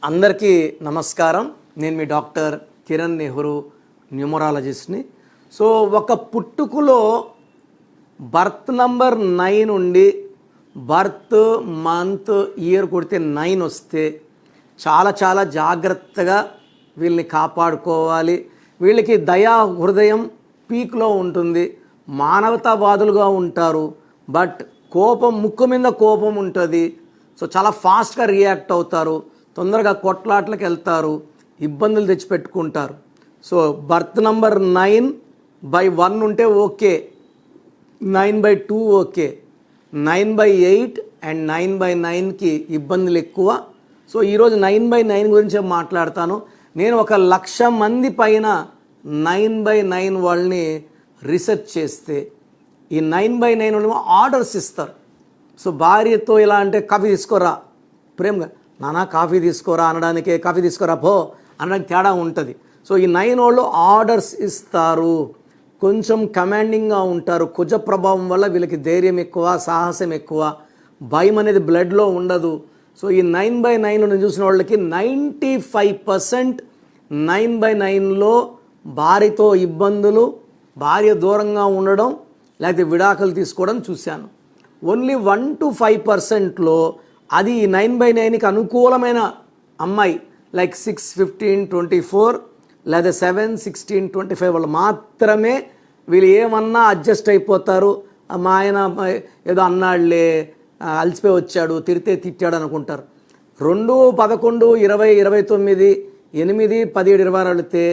అందరికీ నమస్కారం. నేను మీ డాక్టర్ కిరణ్ నెహ్రూ, న్యూమరాలజిస్ట్ని. సో ఒక పుట్టుకలో బర్త్ నంబర్ 9 ఉండి బర్త్ మంత్ ఇయర్ కొడితే 9 వస్తే చాలా జాగ్రత్తగా వీళ్ళని కాపాడుకోవాలి. వీళ్ళకి దయా హృదయం పీక్లో ఉంటుంది, మానవతావాదులుగా ఉంటారు. బట్ కోపం, ముక్కు మీద కోపం ఉంటుంది. సో చాలా ఫాస్ట్గా రియాక్ట్ అవుతారు, తొందరగా కొట్లాట్లకు వెళ్తారు, ఇబ్బందులు తెచ్చిపెట్టుకుంటారు. సో బర్త్ నంబర్ 9/1 ఉంటే ఓకే, 9/2 ఓకే, 9/8 అండ్ 9/9కి ఇబ్బందులు ఎక్కువ. సో ఈరోజు 9/9 గురించి మాట్లాడతాను. నేను 1,00,000 మంది పైన 9/9 వాళ్ళని రీసెర్చ్ చేస్తే ఈ 9/9 వాళ్ళు ఆర్డర్స్ ఇస్తారు. సో భార్యతో ఎలా అంటే కాఫీ తీసుకోరా, ప్రేమగా నానా కాఫీ తీసుకోరా అనడానికే కాఫీ తీసుకోరా పో అనడానికి తేడా ఉంటుంది. సో ఈ 9 వాళ్ళు ఆర్డర్స్ ఇస్తారు, కొంచెం కమాండింగ్గా ఉంటారు. కుజ ప్రభావం వల్ల వీళ్ళకి ధైర్యం ఎక్కువ, సాహసం ఎక్కువ, భయం అనేది బ్లడ్లో ఉండదు. సో ఈ 9/9 చూసిన వాళ్ళకి 95% 9/9లో భార్యతో ఇబ్బందులు, భార్య దూరంగా ఉండడం, లేకపోతే విడాకులు తీసుకోవడం చూశాను. ఓన్లీ 1 to 5%లో అది 9/9కి అనుకూలమైన అమ్మాయి, లైక్ 6, 15, 24 లేదా 7, 16, 25 వాళ్ళు మాత్రమే వీళ్ళు ఏమన్నా అడ్జస్ట్ అయిపోతారు. మా ఆయన ఏదో అన్నాళ్లే, అలసిపోయి వచ్చాడు, తిడితే తిట్టాడు అనుకుంటారు. 2, 11, 20, 29, 8, 17, 26 వెళితే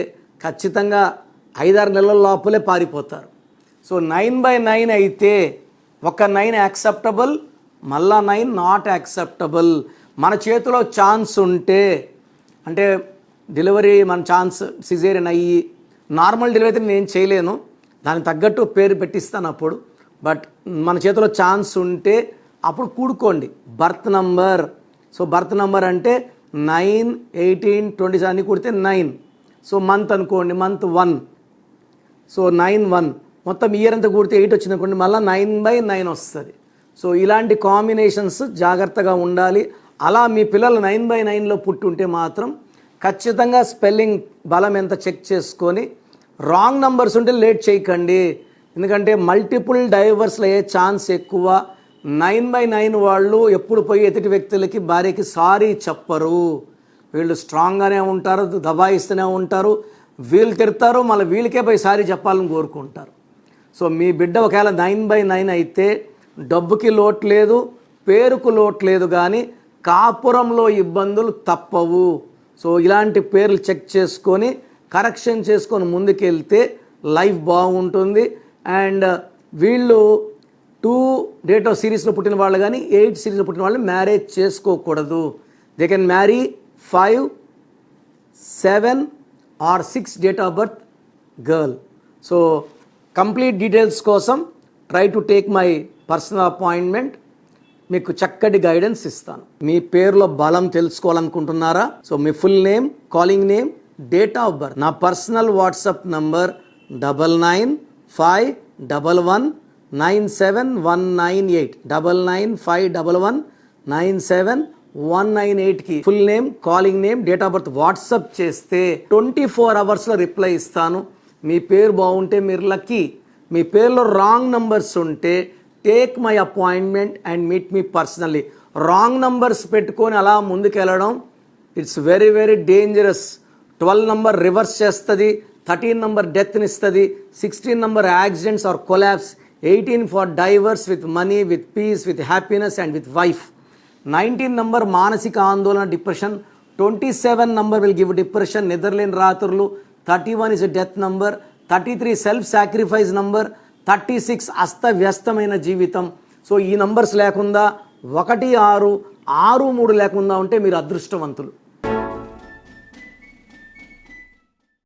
ఖచ్చితంగా 5-6 నెలల లోపలే పారిపోతారు. సో 9/9 అయితే ఒక 9 యాక్సెప్టబుల్, మళ్ళా 9 నాట్ యాక్సెప్టబుల్. మన చేతిలో ఛాన్స్ ఉంటే, అంటే డెలివరీ మన ఛాన్స్ సిజేరియన్ అయ్యి నార్మల్ డెలివరీ అయితే నేను చేయలేను, దానికి తగ్గట్టు పేరు పెట్టిస్తాను అప్పుడు. బట్ మన చేతిలో ఛాన్స్ ఉంటే అప్పుడు కూడుకోండి birth number. So birth number అంటే 9, 18, 27 అన్ని కూడితే 9. సో మంత్ అనుకోండి, మంత్ 1. సో 9/1 మొత్తం ఇయర్ అంతా కూడితే 8 వచ్చింది అనుకోండి, మళ్ళీ 9/9 వస్తుంది. సో ఇలాంటి కాంబినేషన్స్ జాగ్రత్తగా ఉండాలి. అలా మీ పిల్లలు 9/9లో పుట్టుంటే మాత్రం ఖచ్చితంగా స్పెల్లింగ్ బలం ఎంత చెక్ చేసుకొని, రాంగ్ నంబర్స్ ఉంటే లేట్ చేయకండి, ఎందుకంటే మల్టిపుల్ డైవర్స్లు అయ్యే ఛాన్స్ ఎక్కువ. 9/9 వాళ్ళు ఎప్పుడు పోయి ఎదుటి వ్యక్తులకి, భార్యకి సారీ చెప్పరు. వీళ్ళు స్ట్రాంగ్గానే ఉంటారు, దబాయిస్తూనే ఉంటారు, వీళ్ళు తిడతారు, మళ్ళీ వీళ్ళకే పోయి సారీ చెప్పాలని కోరుకుంటారు. సో మీ బిడ్డ ఒకవేళ 9/9 అయితే డబ్బుకి లోటు లేదు, పేరుకు లోటు లేదు, కానీ కాపురంలో ఇబ్బందులు తప్పవు. సో ఇలాంటి పేర్లు చెక్ చేసుకొని కరెక్షన్ చేసుకొని ముందుకెళ్తే లైఫ్ బాగుంటుంది. అండ్ వీళ్ళు 2 డేట్ ఆఫ్ సిరీస్లో పుట్టిన వాళ్ళు కానీ 8 సిరీస్లో పుట్టిన వాళ్ళు మ్యారేజ్ చేసుకోకూడదు. They can marry 5, 7 or 6 date of birth girl. So complete details కోసం try to take my personal appointment, మీకు చక్కటి గైడెన్స్ ఇస్తాను. మీ పేరులో బలం తెలుసుకోవాలనుకుంటున్నారా? సో మీ full name, calling name, date of birth, నా పర్సనల్ వాట్సాప్ నంబర్ 995111971998 995111971998కి full name, calling name, date of birth WhatsApp చేస్తే 24 అవర్స్లో రిప్లై ఇస్తాను. మీ పేరు బాగుంటే మీరు లక్కీ. మీ పేరులో రాంగ్ నంబర్స్ ఉంటే take my appointment and meet me personally. Wrong numbers పెట్టుకొని అలా ముందుకెళ్ళడం it's very dangerous. 12 number reverse చేస్తుంది, 13 నంబర్ డెత్ని ఇస్తుంది, 16 number accidents or collapse, 18 for divorce with money, with peace, with happiness and with wife, 19 number మానసిక ఆందోళన, depression, 27 number will give depression, నిద్రలేని రాత్రులు, 31 is a death number, 33 self sacrifice number, 36 అస్తవ్యస్తమైన జీవితం. So ఈ numbers లేకుండా 1, 6, 6, 3 లేకుండా ఉంటే మీరు అదృష్టవంతులు.